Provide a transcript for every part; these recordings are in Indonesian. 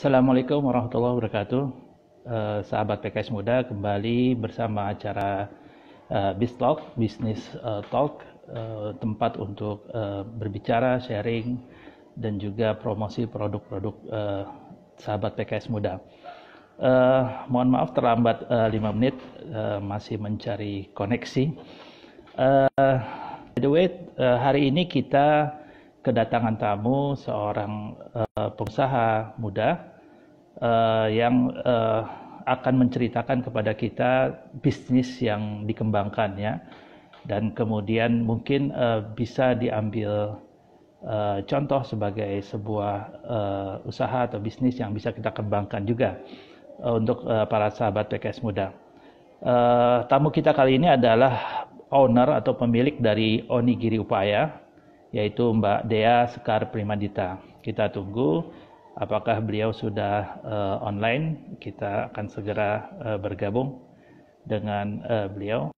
Assalamualaikum warahmatullahi wabarakatuh. Sahabat PKS Muda, kembali bersama acara BizTalk, Business Talk, tempat untuk berbicara, sharing, dan juga promosi produk-produk sahabat PKS Muda. Mohon maaf terlambat 5 menit, masih mencari koneksi. By the way, hari ini kita kedatangan tamu seorang pengusaha muda yang akan menceritakan kepada kita bisnis yang dikembangkan ya, dan kemudian mungkin bisa diambil contoh sebagai sebuah usaha atau bisnis yang bisa kita kembangkan juga untuk para sahabat PKS Muda. Tamu kita kali ini adalah owner atau pemilik dari Onigiri Upaya, yaitu Mbak Dea Sekar Primadita. Kita tunggu apakah beliau sudah online. Kita akan segera bergabung dengan beliau.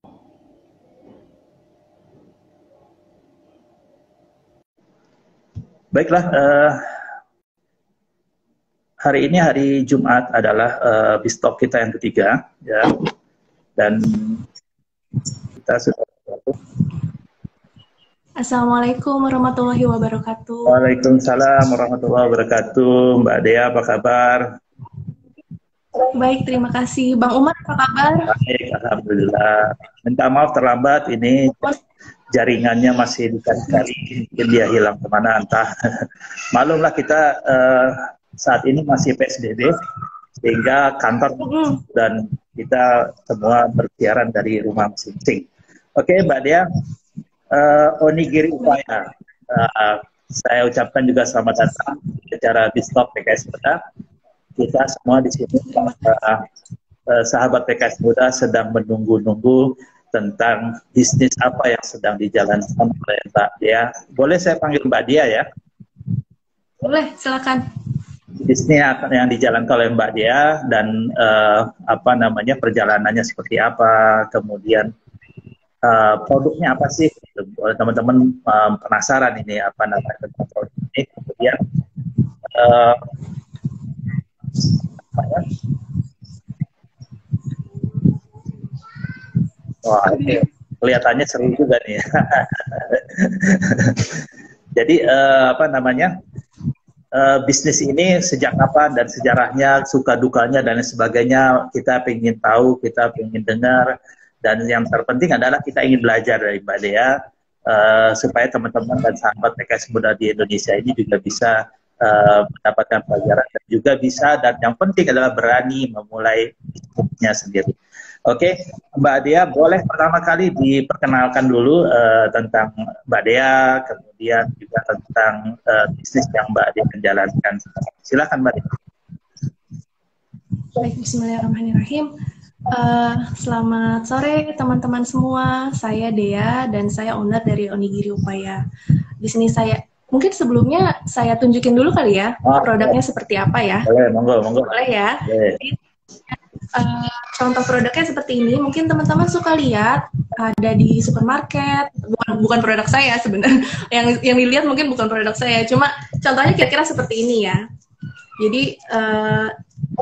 Baiklah, hari ini hari Jumat adalah BizTalk kita yang ketiga, ya, dan kita sudah bergabung. Assalamualaikum warahmatullahi wabarakatuh. Waalaikumsalam warahmatullahi wabarakatuh. Mbak Dea, apa kabar? Baik, terima kasih. Bang Umar, apa kabar? Baik, alhamdulillah. Minta maaf terlambat, ini jaringannya masih dicari-cari, mungkin dia hilang kemana entah. Maklumlah kita saat ini masih PSBB, sehingga kantor dan kita semua bersiaran dari rumah masing-masing. Oke, Mbak Dea. Onigiri Upaya, saya ucapkan juga selamat datang di acara BizTalk PKS Muda. Kita semua di sini, sahabat PKS Muda, sedang menunggu-nunggu tentang bisnis apa yang sedang dijalankan oleh Mbak Dea. Boleh saya panggil Mbak Dea ya? Boleh, silakan. Bisnis yang dijalankan oleh Mbak Dea dan perjalanannya seperti apa, kemudian produknya apa sih? Teman-teman penasaran ini apa namanya tentang produk ini. Kemudian wah, ini kelihatannya seru juga nih. Jadi bisnis ini sejak kapan dan sejarahnya, suka dukanya dan lain sebagainya, kita ingin tahu, kita ingin dengar. Dan yang terpenting adalah kita ingin belajar dari Mbak Dea, supaya teman-teman dan sahabat PKS Muda di Indonesia ini juga bisa mendapatkan pelajaran dan juga bisa, dan yang penting adalah berani memulai bisnisnya sendiri. Oke, Mbak Dea, boleh pertama kali diperkenalkan dulu tentang Mbak Dea, kemudian juga tentang bisnis yang Mbak Dea menjalankan. Silakan Mbak Dea. Baik, bismillahirrahmanirrahim. Selamat sore teman-teman semua, saya Dea dan saya owner dari Onigiri Upaya. Bisnis saya, mungkin sebelumnya saya tunjukin dulu kali ya, produknya seperti apa ya. Boleh, monggo. Boleh ya. Boleh. Jadi, contoh produknya seperti ini, mungkin teman-teman suka lihat ada di supermarket, bukan produk saya sebenarnya, yang dilihat mungkin bukan produk saya, cuma contohnya kira-kira seperti ini ya. Jadi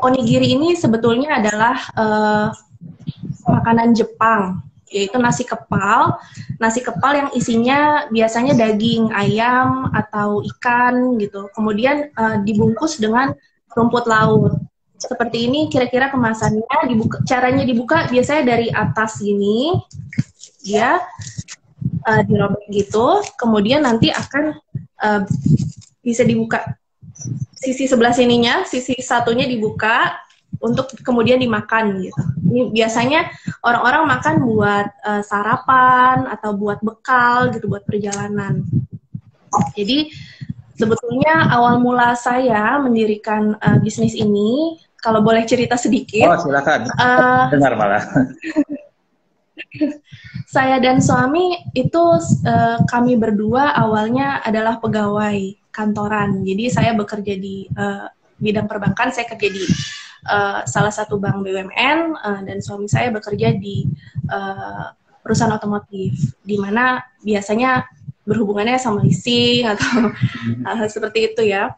onigiri ini sebetulnya adalah makanan Jepang, yaitu nasi kepal yang isinya biasanya daging ayam atau ikan gitu. Kemudian dibungkus dengan rumput laut. Seperti ini kira-kira kemasannya. Caranya dibuka biasanya dari atas gini, dia dirobek gitu. Kemudian nanti akan bisa dibuka. Sisi sebelah sininya, sisi satunya dibuka untuk kemudian dimakan gitu. Ini biasanya orang-orang makan buat sarapan atau buat bekal gitu, buat perjalanan. Jadi sebetulnya awal mula saya mendirikan bisnis ini, kalau boleh cerita sedikit. Oh, silakan. Dengar malah. Saya dan suami itu kami berdua awalnya adalah pegawai kantoran. Jadi saya bekerja di bidang perbankan, saya kerja di salah satu bank BUMN, dan suami saya bekerja di perusahaan otomotif, di mana biasanya berhubungannya sama leasing atau hal seperti itu ya.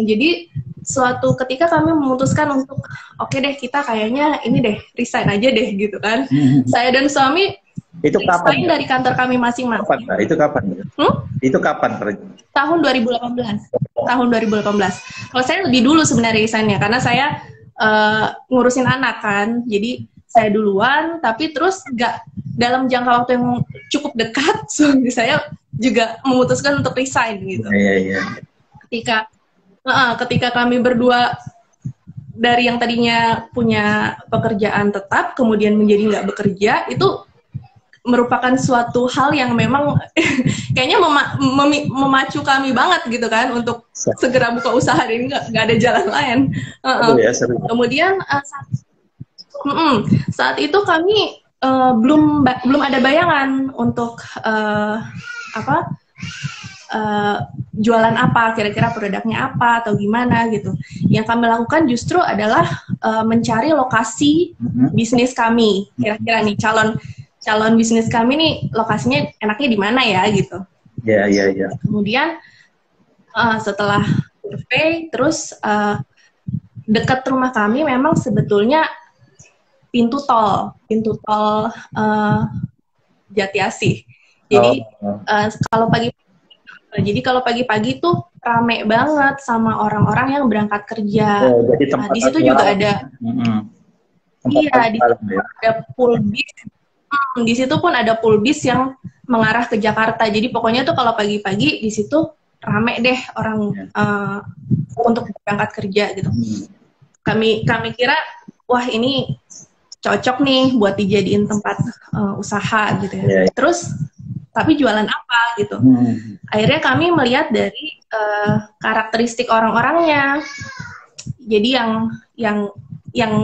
Jadi suatu ketika kami memutuskan untuk oke deh kita kayaknya ini deh resign aja deh gitu kan. Saya dan suami Itu kapan? resign dari kantor kami masing-masing. Kapan, Pak? Itu kapan? Itu kapan? Tahun 2018. Tahun 2018. Kalau saya lebih dulu sebenarnya resignnya karena saya ngurusin anak kan. Jadi saya duluan, tapi terus nggak dalam jangka waktu yang cukup dekat, suami saya juga memutuskan untuk resign gitu. Iya. Ketika kami berdua dari yang tadinya punya pekerjaan tetap, kemudian menjadi nggak bekerja, itu merupakan suatu hal yang memang kayaknya memacu kami banget gitu kan untuk segera buka usaha dan nggak ada jalan lain. Kemudian saat itu kami belum ada bayangan untuk jualan apa, kira-kira produknya apa atau gimana gitu. Yang kami lakukan justru adalah mencari lokasi bisnis kami. Kira-kira nih calon bisnis kami nih lokasinya enaknya di mana ya gitu. Iya. Kemudian setelah survei, terus dekat rumah kami memang sebetulnya pintu tol Jati Asih. Jadi kalau pagi-pagi tuh rame banget sama orang-orang yang berangkat kerja. Di situ juga ada, di situ ada pool bis. Di situ pun ada pool bis yang mengarah ke Jakarta. Jadi pokoknya tuh kalau pagi-pagi di situ rame deh orang untuk berangkat kerja gitu. Kami kira wah ini cocok nih buat dijadiin tempat usaha gitu ya. Terus tapi jualan apa gitu. Akhirnya kami melihat dari karakteristik orang-orangnya. Jadi yang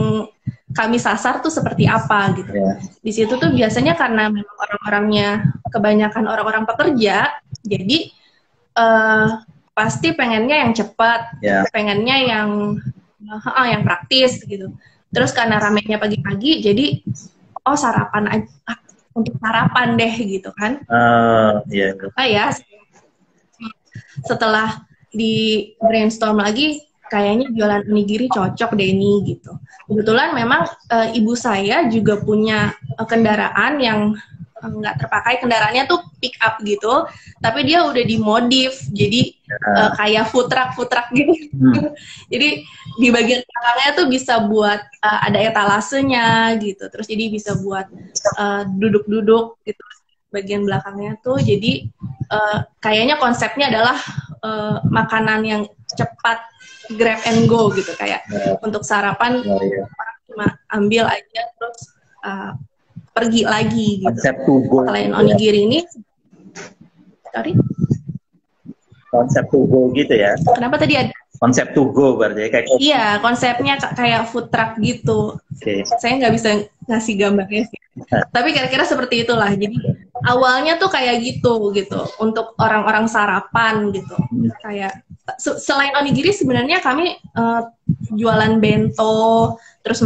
kami sasar tuh seperti apa gitu. Di situ tuh biasanya karena memang orang-orangnya kebanyakan orang-orang pekerja, jadi pasti pengennya yang cepat, pengennya yang praktis gitu. Terus karena ramenya pagi-pagi, jadi sarapan aja, untuk sarapan deh gitu kan. Setelah di brainstorm lagi, kayaknya jualan onigiri cocok deh ini gitu. Kebetulan memang ibu saya juga punya kendaraan yang nggak terpakai, kendaraannya tuh pick up gitu, tapi dia udah dimodif jadi kayak food truck gitu. Jadi di bagian belakangnya tuh bisa buat ada etalasenya gitu, terus jadi bisa buat duduk-duduk gitu bagian belakangnya tuh. Jadi kayaknya konsepnya adalah makanan yang cepat, grab and go gitu, kayak untuk sarapan cuma ambil aja terus pergi lagi gitu. Konsep to go. Selain onigiri ini, konsep to go gitu ya. Kenapa tadi ada? Konsep to go berarti kayak. Iya, konsepnya kayak food truck gitu. Saya nggak bisa ngasih gambarnya sih. Tapi kira-kira seperti itulah. Jadi awalnya tuh kayak gitu untuk orang-orang sarapan gitu. Kayak selain onigiri sebenarnya kami jualan bento, terus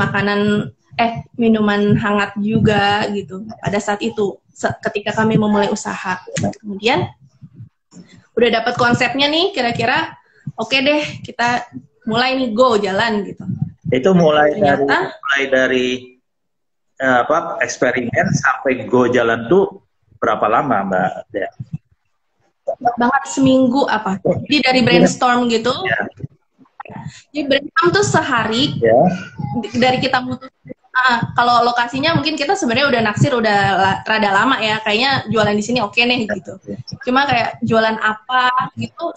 minuman hangat juga gitu pada saat itu ketika kami memulai usaha. Kemudian udah dapat konsepnya nih, kira-kira oke deh kita mulai nih, go jalan gitu. Itu mulai dari eksperimen sampai go jalan tuh berapa lama Mbak Dea? Banget seminggu apa? Jadi dari brainstorm gitu. Jadi brainstorm tuh sehari. Dari kita mutus. Kalau lokasinya mungkin kita sebenarnya udah naksir, udah rada lama ya, kayaknya jualan di sini oke nih gitu. Cuma kayak jualan apa gitu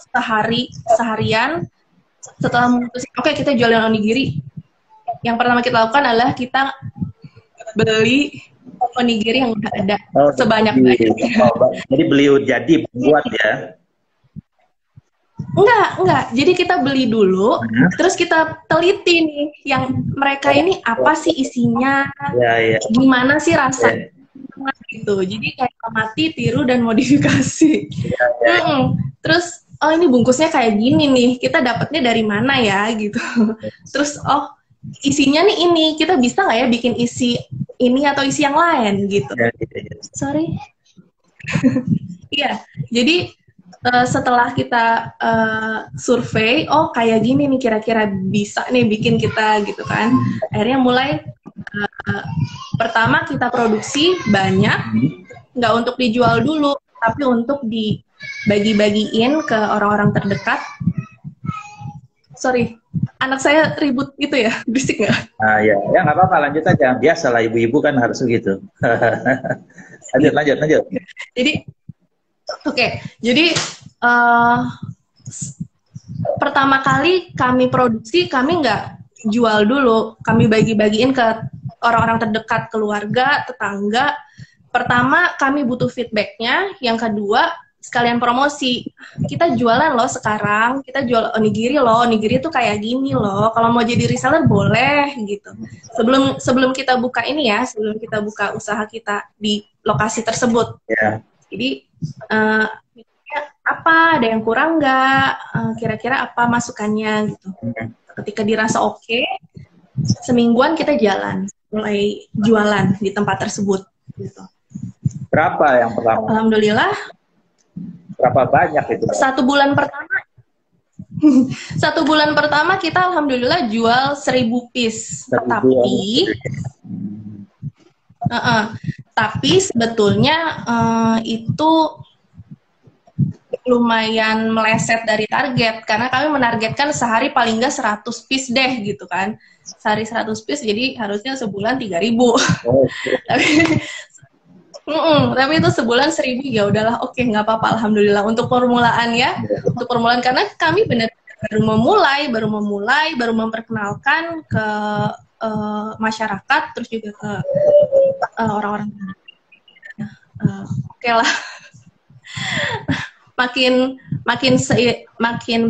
seharian setelah memutuskan oke kita jualan onigiri. Yang pertama kita lakukan adalah kita beli onigiri yang udah ada sebanyak-banyaknya. Jadi beli jadi buat ya. Enggak. Jadi kita beli dulu, terus kita teliti nih, yang mereka ini apa sih isinya, gimana sih rasanya, gitu. Jadi kayak amati, tiru, dan modifikasi. Terus, ini bungkusnya kayak gini nih, kita dapatnya dari mana ya, gitu. Terus, isinya nih ini, kita bisa nggak ya bikin isi ini atau isi yang lain, gitu. Sorry. Iya, jadi setelah kita survei, oh kayak gini nih kira-kira bisa nih bikin kita gitu kan. Akhirnya mulai pertama kita produksi banyak, nggak untuk dijual dulu, tapi untuk dibagi-bagiin ke orang-orang terdekat. Sorry, anak saya ribut gitu ya, berisik nggak? Ya nggak apa-apa, lanjut aja. Biasalah ibu-ibu kan harus begitu. lanjut. Jadi, jadi pertama kali kami produksi, kami nggak jual dulu, kami bagi-bagiin ke orang-orang terdekat, keluarga, tetangga. Pertama, kami butuh feedbacknya. Yang kedua, sekalian promosi. Kita jualan loh sekarang, kita jual onigiri loh, onigiri tuh kayak gini loh. Kalau mau jadi reseller boleh gitu. Sebelum kita buka ini ya, sebelum kita buka usaha kita di lokasi tersebut. Yeah. Jadi apa, ada yang kurang nggak? Kira-kira apa masukannya gitu. Ketika dirasa oke, semingguan kita jalan, mulai jualan di tempat tersebut. Gitu. Berapa yang pertama? Alhamdulillah. Berapa banyak itu? 1 bulan pertama, 1 bulan pertama kita alhamdulillah jual 1000 piece. Tapi sebetulnya itu lumayan meleset dari target, karena kami menargetkan sehari paling nggak 100 piece deh gitu kan. Sehari 100 piece, jadi harusnya sebulan 3.000. Tapi itu sebulan 1000, ya udahlah, oke, nggak apa-apa, alhamdulillah. Untuk permulaan ya, untuk permulaan, karena kami baru memulai, baru memperkenalkan ke masyarakat, terus juga ke orang-orang. Oke lah. Makin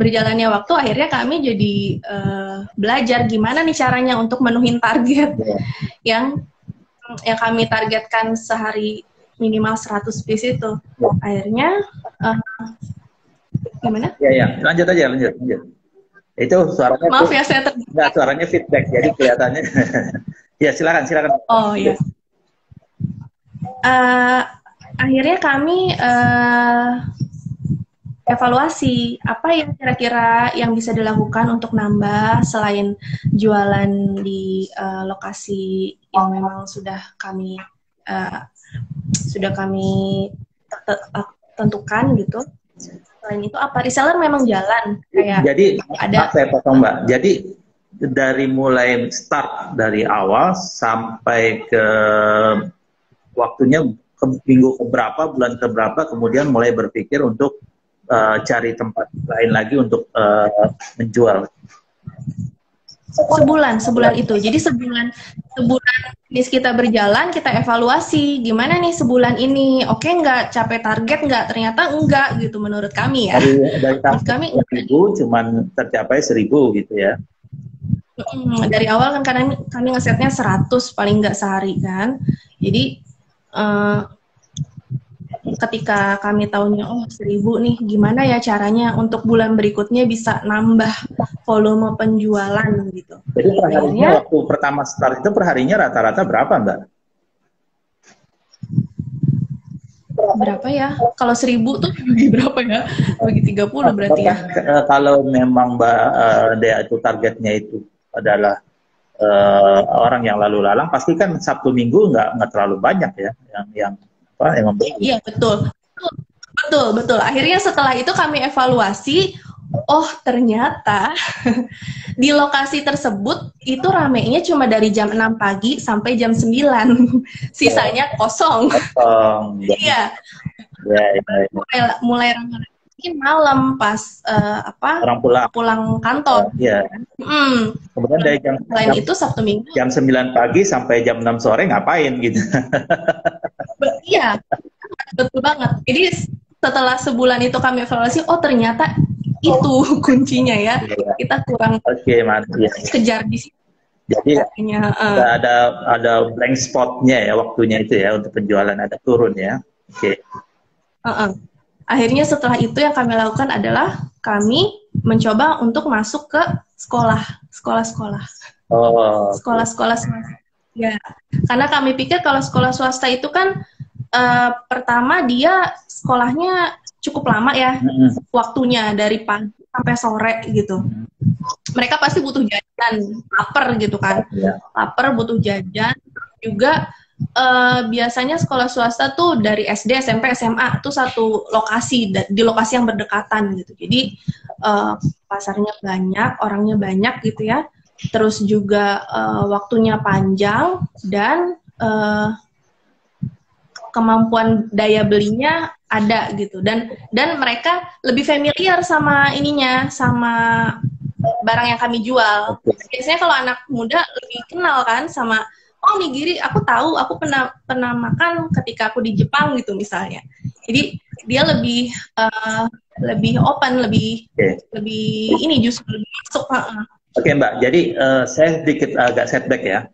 berjalannya waktu, akhirnya kami jadi belajar gimana nih caranya untuk menuhin target yang kami targetkan sehari minimal 100 piece itu. Akhirnya gimana? Ya, lanjut aja. Itu suaranya. Maaf ya, saya nggak, suaranya feedback, jadi kelihatannya. Ya, silakan. Oh iya. Akhirnya kami evaluasi apa yang kira-kira yang bisa dilakukan untuk nambah selain jualan di lokasi yang memang sudah kami tentukan gitu. Selain itu apa, reseller memang jalan kayak. Jadi ada. saya potong Mbak. Jadi dari mulai start dari awal sampai ke waktunya ke minggu keberapa, bulan keberapa, kemudian mulai berpikir untuk cari tempat lain lagi untuk menjual. Sebulan itu. Jadi sebulan bisnis kita berjalan, kita evaluasi gimana nih sebulan ini, oke nggak, capai target nggak? Ternyata enggak gitu menurut kami ya. Dari kami 1000 cuman tercapai 1000 gitu ya. Dari awal kan karena kami ngesetnya 100 paling nggak sehari kan. Jadi ketika kami tahunya 1000 nih, gimana ya caranya untuk bulan berikutnya bisa nambah volume penjualan gitu. Jadi perharinya waktu pertama start itu perharinya rata-rata berapa Mbak? Berapa ya? Kalau 1000 tuh bagi berapa ya? Bagi 30 berarti ya? Kalau memang Mbak Dea itu targetnya itu adalah orang yang lalu lalang, pasti kan Sabtu Minggu nggak terlalu banyak ya yang membeli. Iya, betul. Akhirnya setelah itu kami evaluasi, oh ternyata di lokasi tersebut itu ramenya cuma dari jam 6 pagi sampai jam 9. Sisanya kosong. Iya. Mulai ramai mungkin malam pas orang pulang kantor. Iya. Kemudian dari selain itu Sabtu Minggu jam 9 pagi sampai jam 6 sore ngapain gitu. Iya, betul banget. Jadi setelah sebulan itu kami evaluasi, oh ternyata itu kuncinya ya. Kita kurang kejar di situ. Jadi ada blank spotnya ya, waktunya itu ya untuk penjualan ada turun ya. Oke. Akhirnya setelah itu yang kami lakukan adalah kami mencoba untuk masuk ke sekolah. Sekolah ya, karena kami pikir kalau sekolah swasta itu kan pertama dia sekolahnya cukup lama ya waktunya dari pagi sampai sore gitu. Mereka pasti butuh jajan, lapar gitu kan, lapar butuh jajan. Juga biasanya sekolah swasta tuh dari SD, SMP, SMA tuh satu lokasi, di lokasi yang berdekatan gitu. Jadi pasarnya banyak, orangnya banyak gitu ya. Terus juga waktunya panjang dan kemampuan daya belinya ada gitu, dan mereka lebih familiar sama ininya, sama barang yang kami jual. Biasanya kalau anak muda lebih kenal kan sama, oh nigiri aku tahu, aku pernah makan ketika aku di Jepang gitu misalnya. Jadi dia lebih open, lebih ini justru lebih masuk. Oke Mbak, jadi saya sedikit agak setback ya.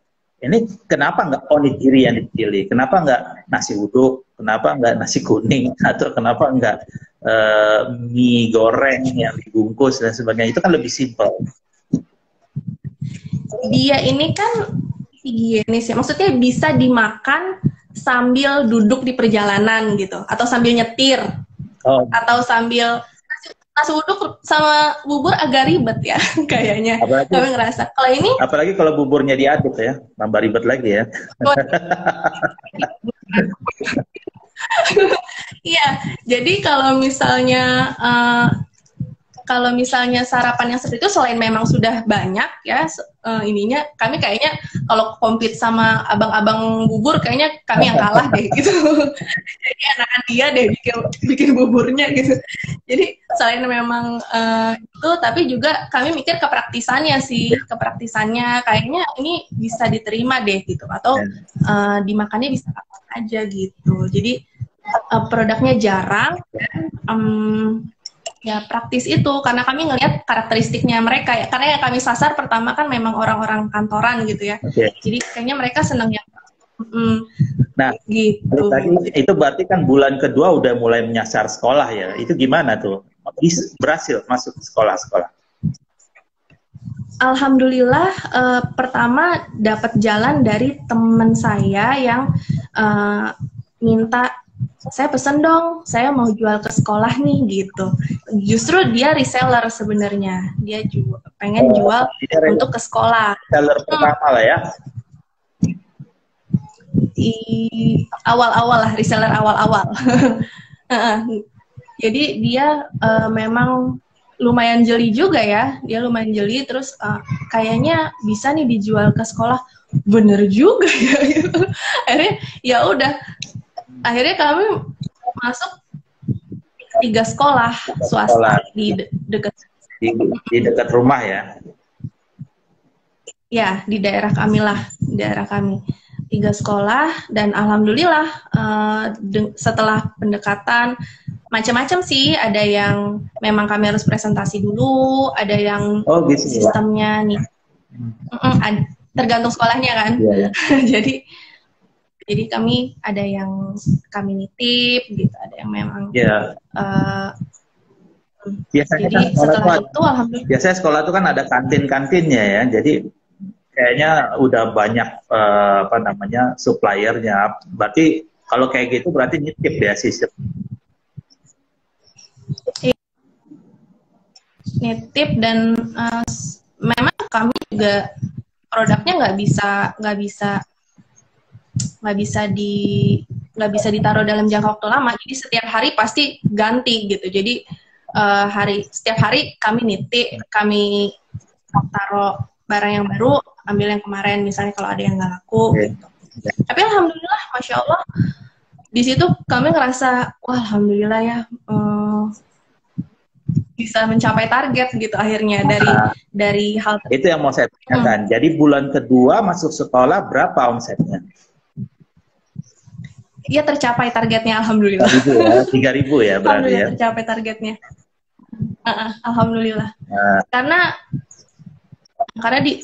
Ini kenapa nggak onigiri yang dipilih? Kenapa nggak nasi uduk? Kenapa nggak nasi kuning? Atau kenapa nggak mie goreng yang dibungkus dan sebagainya? Itu kan lebih simpel. Dia ini kan higienis ya, maksudnya bisa dimakan sambil duduk di perjalanan gitu, atau sambil nyetir, atau sambil nasi uduk sama bubur agak ribet ya kayaknya. Kami ngerasa kalau ini, apalagi kalau buburnya diaduk ya, tambah ribet lagi ya. Iya, jadi kalau misalnya sarapan yang seperti itu, selain memang sudah banyak ya ininya, kami kayaknya kalau compete sama abang-abang bubur kayaknya kami yang kalah deh gitu. Jadi enakan dia deh bikin buburnya gitu. Jadi selain memang itu, tapi juga kami mikir kepraktisannya sih, kayaknya ini bisa diterima deh gitu, atau dimakannya bisa kapan aja gitu. Jadi produknya jarang dan ya praktis itu, karena kami ngelihat karakteristiknya mereka ya, karena yang kami sasar pertama kan memang orang-orang kantoran gitu ya. Jadi kayaknya mereka senang yang nah gitu. Itu berarti kan bulan kedua udah mulai menyasar sekolah ya, itu gimana tuh? Berhasil masuk sekolah-sekolah? Alhamdulillah, pertama dapat jalan dari teman saya yang minta, saya pesen dong, saya mau jual ke sekolah nih gitu. Justru dia reseller sebenarnya, dia juga pengen jual untuk ke sekolah. Reseller pertama lah ya. Di awal-awal lah, reseller awal-awal. Jadi dia memang lumayan jeli juga ya, dia lumayan jeli. Terus kayaknya bisa nih dijual ke sekolah, bener juga ya. Akhirnya ya udah. Akhirnya kami masuk 3 sekolah swasta di dekat rumah ya. Ya, di daerah kami lah, di daerah kami. 3 sekolah, dan alhamdulillah setelah pendekatan macam-macam sih, ada yang memang kami harus presentasi dulu, ada yang gitu, sistemnya nih. Tergantung sekolahnya kan. Jadi kami ada yang kami nitip gitu, ada yang memang biasanya jadi kan setelah itu alhamdulillah. Biasanya sekolah itu kan ada kantin-kantinnya ya, jadi kayaknya udah banyak suppliernya. Berarti kalau kayak gitu berarti nitip ya sistem. Nitip, dan memang kami juga produknya nggak bisa ditaruh dalam jangka waktu lama. Jadi setiap hari pasti ganti gitu. Jadi setiap hari kami nitip, kami taruh barang yang baru, ambil yang kemarin misalnya kalau ada yang nggak laku. Tapi alhamdulillah, masya Allah, di situ kami ngerasa wah alhamdulillah ya, bisa mencapai target gitu akhirnya dari hal itu yang mau saya tanyakan. Jadi bulan kedua masuk sekolah berapa omsetnya? Iya, tercapai targetnya alhamdulillah. 3.000 ya berarti ya. Tercapai targetnya. Alhamdulillah. Karena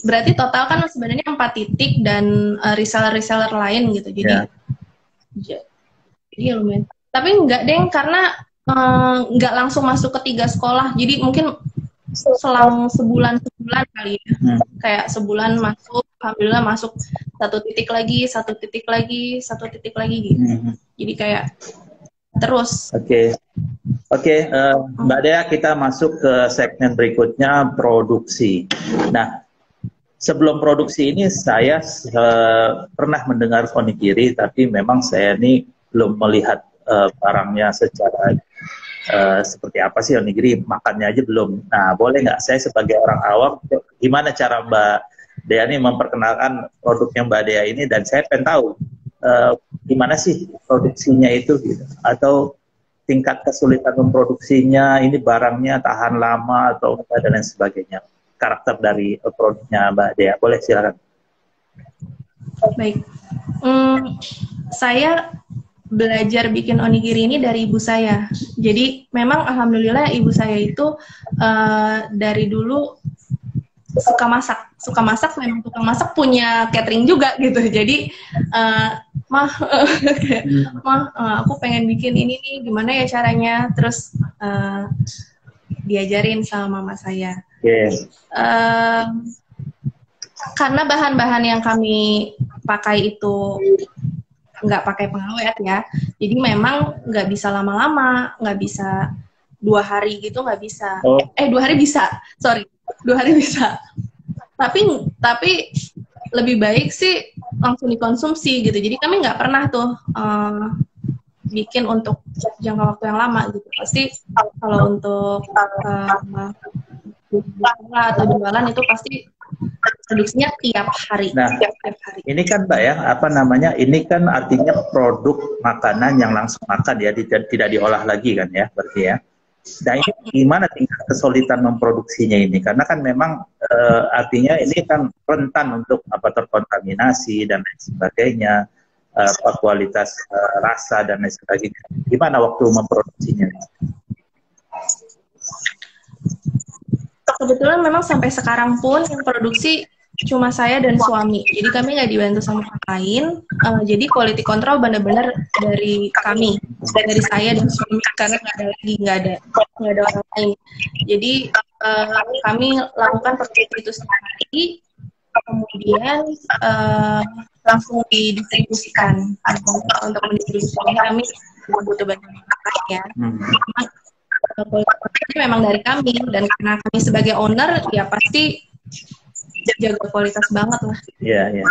berarti total kan sebenarnya 4 titik dan reseller lain gitu. Jadi lumayan. Tapi enggak deh, karena enggak langsung masuk ke 3 sekolah. Jadi mungkin selang sebulan kali ya. Kayak sebulan masuk, alhamdulillah masuk 1 titik lagi gitu. Jadi kayak terus. Oke. Oke, Mbak Dea, kita masuk ke segmen berikutnya, produksi. Nah, sebelum produksi ini saya pernah mendengar onigiri, tapi memang saya ini belum melihat barangnya secara seperti apa sih onigiri, makannya aja belum. Nah, boleh nggak saya sebagai orang awam, gimana cara Mbak Dea ini memperkenalkan produknya Mbak Dea ini, dan saya pengen tahu gimana sih produksinya itu, gitu. Atau tingkat kesulitan memproduksinya, ini barangnya tahan lama atau enggak, dan lain sebagainya. Karakter dari produknya Mbak Dea, boleh silakan. Baik, saya belajar bikin onigiri ini dari ibu saya. Jadi memang alhamdulillah ibu saya itu dari dulu suka masak, memang tukang masak, punya catering juga gitu. Jadi mah aku pengen bikin ini nih, gimana ya caranya, terus diajarin sama mama saya. Yes. Karena bahan-bahan yang kami pakai itu nggak pakai pengawet ya, jadi memang nggak bisa lama-lama, nggak bisa 2 hari gitu, nggak bisa. 2 hari bisa, sorry, 2 hari bisa. Tapi lebih baik sih langsung dikonsumsi gitu. Jadi kami nggak pernah tuh bikin untuk jangka waktu yang lama gitu. Pasti kalau untuk atau jualan itu pasti produksinya tiap hari. Nah, tiap hari. Ini kan Mbak ya, apa namanya? Ini kan artinya produk makanan yang langsung makan ya, tidak diolah lagi kan ya, berarti ya. Nah, ini gimana tingkat kesulitan memproduksinya ini? Karena kan memang artinya ini kan rentan untuk terkontaminasi dan lain sebagainya, kualitas rasa dan lain sebagainya. Gimana waktu memproduksinya? Kebetulan memang sampai sekarang pun yang produksi cuma saya dan suami. Jadi kami nggak dibantu sama orang lain. Jadi quality control benar-benar dari kami, dari saya dan suami, karena nggak ada orang lain. Jadi kami lakukan produksi itu setiap hari, kemudian langsung didistribusikan. Untuk mendistribusikan kami butuh bantuan orang lain ya. Kualitas memang dari kami, dan karena kami sebagai owner ya pasti jaga kualitas banget lah. Iya, iya.